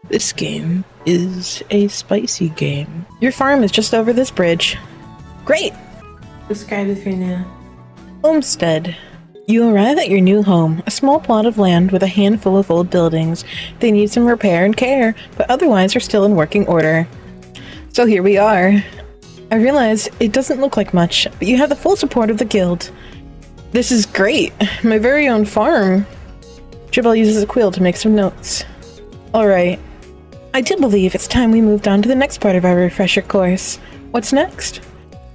This game is a spicy game. Your farm is just over this bridge. Great! Describe it for now. Homestead. You arrive at your new home, a small plot of land with a handful of old buildings. They need some repair and care, but otherwise are still in working order. So here we are. I realize it doesn't look like much, but you have the full support of the guild. This is great! My very own farm! Jabal uses a quill to make some notes. Alright. I do believe it's time we moved on to the next part of our refresher course. What's next?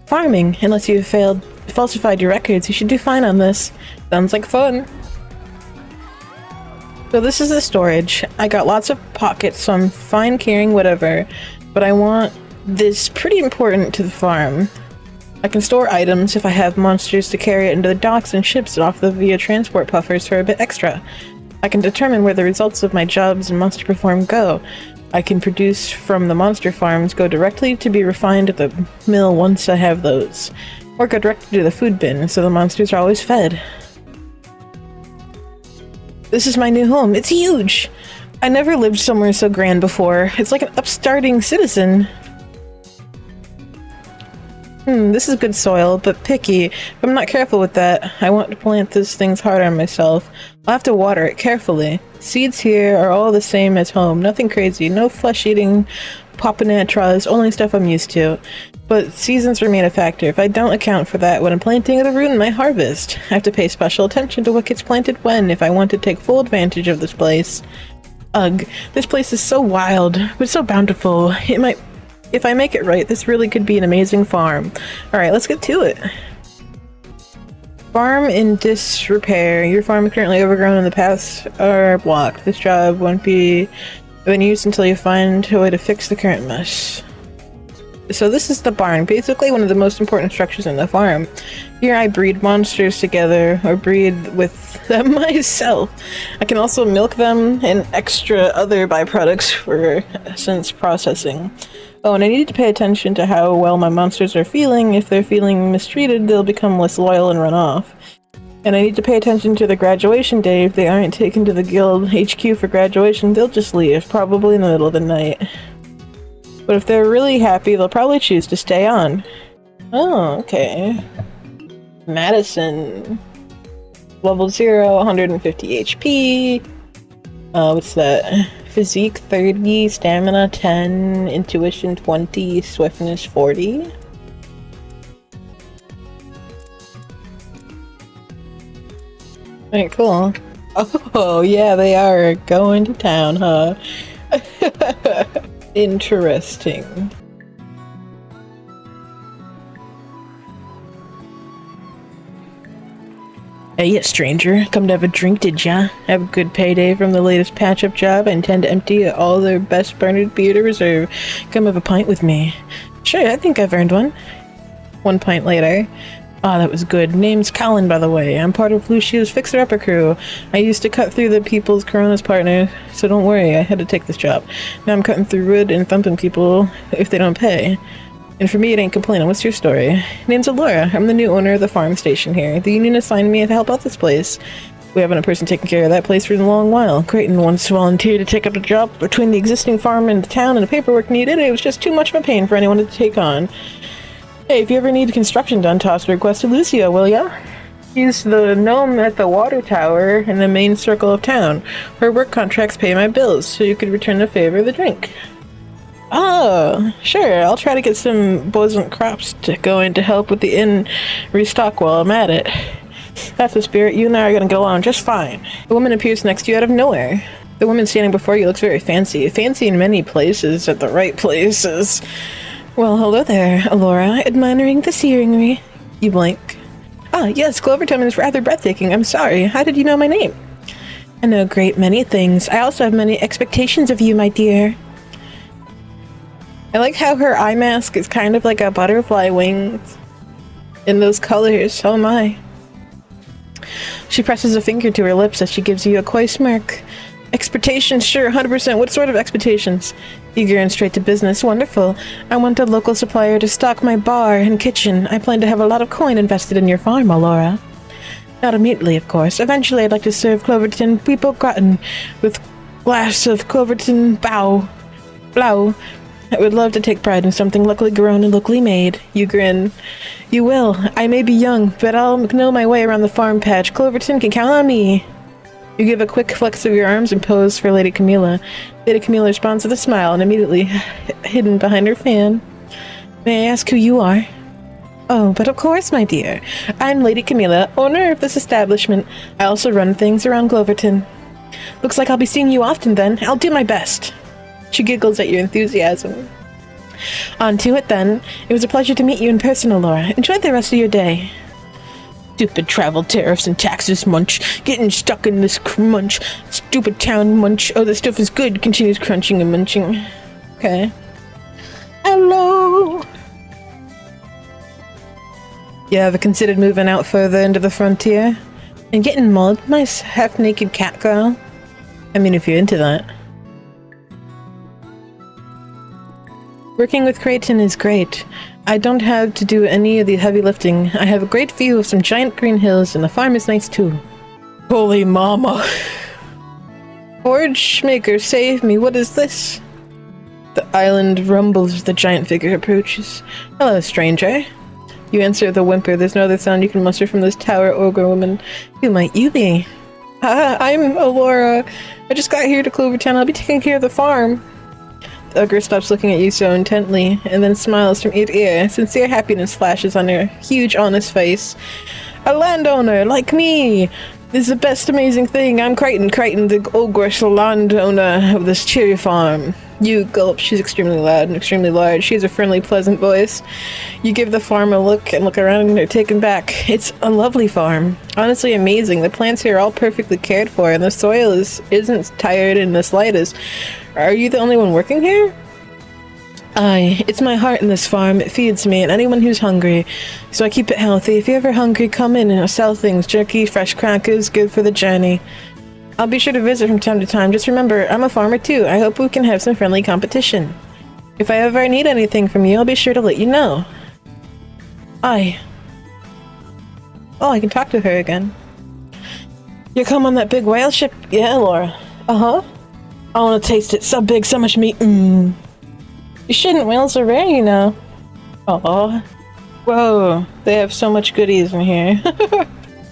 Farming. Unless you have falsified your records, you should do fine on this. Sounds like fun. So this is the storage. I got lots of pockets, so I'm fine carrying whatever, but I want this pretty important to the farm. I can store items if I have monsters to carry it into the docks and ships it off the via transport puffers for a bit extra. I can determine where the results of my jobs and monster perform go. I can produce from the monster farms, go directly to be refined at the mill once I have those, or go directly to the food bin so the monsters are always fed. This is my new home. It's huge! I never lived somewhere so grand before. It's like an upstarting citizen. This is good soil, but picky. If I'm not careful with that, I want to plant these things hard on myself. I'll have to water it carefully. Seeds here are all the same as home. Nothing crazy. No flesh-eating popinatras, only stuff I'm used to. But seasons remain a factor. If I don't account for that when I'm planting, it'll ruin my harvest. I have to pay special attention to what gets planted when if I want to take full advantage of this place. Ugh, this place is so wild, but so bountiful. If I make it right, this really could be an amazing farm. Alright, let's get to it. Farm in disrepair. Your farm is currently overgrown and the paths are blocked. This job won't be in use until you find a way to fix the current mess. So this is the barn, basically one of the most important structures in the farm. Here I breed monsters together, or breed with them myself. I can also milk them and extra other byproducts for essence processing. Oh, and I need to pay attention to how well my monsters are feeling. If they're feeling mistreated, they'll become less loyal and run off. And I need to pay attention to the graduation day. If they aren't taken to the guild HQ for graduation, they'll just leave, probably in the middle of the night. But if they're really happy, they'll probably choose to stay on. Oh, okay. Madison. Level 0, 150 HP. What's that? Physique 30, Stamina 10, Intuition 20, Swiftness 40. Alright, cool. Oh, yeah, they are going to town, huh? Interesting. Hey, stranger. Come to have a drink, did ya? Have a good payday from the latest patch-up job. I intend to empty all their best Bernard beer to reserve. Come have a pint with me. Sure, I think I've earned one. 1 pint later. Ah, that was good. Name's Colin, by the way. I'm part of Lucio's Fixer-Upper crew. I used to cut through the people's Corona's partner, so don't worry, I had to take this job. Now I'm cutting through wood and thumping people if they don't pay. And for me, it ain't complaining. What's your story? Name's Alora. I'm the new owner of the farm station here. The union assigned me to help out this place. We haven't a person taking care of that place for a long while. Kreyton once volunteered to take up a job between the existing farm and the town, and the paperwork needed. It was just too much of a pain for anyone to take on. Hey, if you ever need construction done, toss a request to Lucio, will ya? She's the gnome at the water tower in the main circle of town. Her work contracts pay my bills, so you could return the favor of the drink. Oh, sure. I'll try to get some boisant crops to go in to help with the inn restock while I'm at it. That's the spirit. You and I are going to get along just fine. The woman appears next to you out of nowhere. The woman standing before you looks very fancy. Fancy in many places, at the right places. Well, hello there, Alora. Admiring the scenery. You blink. Ah, yes, Cloverton is rather breathtaking. I'm sorry. How did you know my name? I know a great many things. I also have many expectations of you, my dear. I like how her eye mask is kind of like a butterfly wings in those colors. Oh my. She presses a finger to her lips as she gives you a coy smirk. Expectations, sure, 100%. What sort of expectations? Eager and straight to business. Wonderful. I want a local supplier to stock my bar and kitchen. I plan to have a lot of coin invested in your farm, Alora. Not immediately, of course. Eventually, I'd like to serve Cloverton people gratin with glass of Cloverton Blau. I would love to take pride in something locally grown and locally made. You grin. You will. I may be young, but I'll know my way around the farm patch. Cloverton can count on me. You give a quick flex of your arms and pose for Lady Camellia. Lady Camellia responds with a smile and immediately hidden behind her fan. May I ask who you are? Oh, but of course, my dear. I'm Lady Camellia, owner of this establishment. I also run things around Cloverton. Looks like I'll be seeing you often then. I'll do my best. She giggles at your enthusiasm. On to it then. It was a pleasure to meet you in person, Alora. Enjoy the rest of your day. Stupid travel tariffs and taxes, munch. Getting stuck in this munch. Stupid town, munch. Oh, this stuff is good. Continues crunching and munching. Okay. Hello. You ever considered moving out further into the frontier? And getting mauled by a half-naked cat girl? I mean, if you're into that. Working with Kreyton is great. I don't have to do any of the heavy lifting. I have a great view of some giant green hills, and the farm is nice too. Holy mama. Forge maker, save me. What is this? The island rumbles as the giant figure approaches. Hello, stranger. You answer the whimper. There's no other sound you can muster from this tower ogre woman. Who might you be? I'm Alora. I just got here to Clovertown. I'll be taking care of the farm. The ogre stops looking at you so intently, and then smiles from ear to ear. Sincere happiness flashes on her huge, honest face. A landowner, like me! This is the best amazing thing. I'm Kreyton, the ogre landowner of this cheery farm. You gulp. She's extremely loud and extremely large. She has a friendly, pleasant voice. You give the farm a look and look around and are taken back. It's a lovely farm. Honestly amazing. The plants here are all perfectly cared for, and the soil isn't tired in the slightest. Are you the only one working here? Aye, it's my heart in this farm. It feeds me and anyone who's hungry. So I keep it healthy. If you're ever hungry, come in and I'll sell things. Jerky, fresh crackers, good for the journey. I'll be sure to visit from time to time. Just remember, I'm a farmer too. I hope we can have some friendly competition. If I ever need anything from you, I'll be sure to let you know. Aye. Oh, I can talk to her again. You come on that big whale ship? Yeah, Laura. Uh-huh. I want to taste it. So big, so much meat. You shouldn't. Whales are rare, you know. Aw. Whoa. They have so much goodies in here.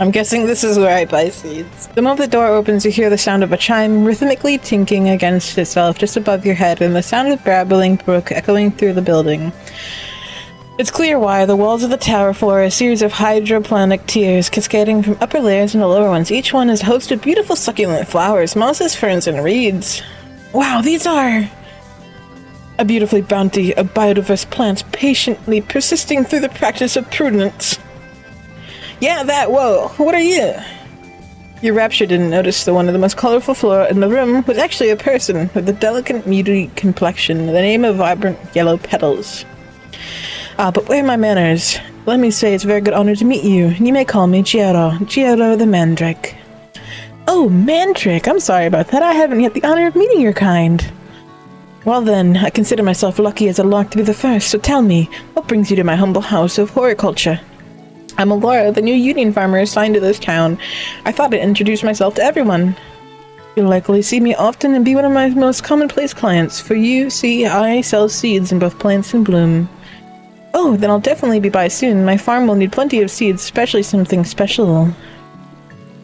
I'm guessing this is where I buy seeds. The moment the door opens, you hear the sound of a chime rhythmically tinking against itself just above your head, and the sound of babbling brook echoing through the building. It's clear why. The walls of the tower floor are a series of hydroponic tiers cascading from upper layers into lower ones. Each one is a host of beautiful succulent flowers, mosses, ferns, and reeds. Wow, these are a beautifully bounty of biodiverse plants patiently persisting through the practice of prudence. Yeah, that, whoa, what are you? Your rapture didn't notice that one of the most colorful flora in the room was actually a person with a delicate, muty complexion, the name of vibrant yellow petals. But where are my manners? Let me say it's a very good honor to meet you. You may call me Giotto the Mandrake. Oh, Mandrake, I'm sorry about that. I haven't yet the honor of meeting your kind. Well then, I consider myself lucky as a lark to be the first, so tell me, what brings you to my humble house of horticulture? I'm Alora, the new union farmer assigned to this town. I thought I'd introduce myself to everyone. You'll likely see me often and be one of my most commonplace clients, for you see, I sell seeds in both plants and bloom. Oh, then I'll definitely be by soon. My farm will need plenty of seeds, especially something special.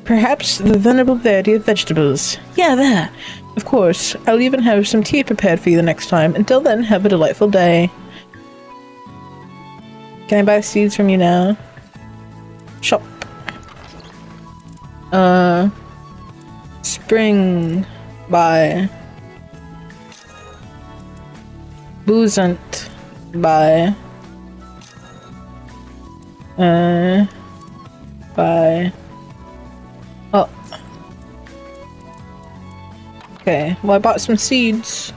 Perhaps the venerable variety of vegetables. Yeah, that. Of course, I'll even have some tea prepared for you the next time. Until then, have a delightful day. Can I buy seeds from you now? Shop. Spring. Buy. Boozant. Buy. Buy. Oh. Okay, well I bought some seeds.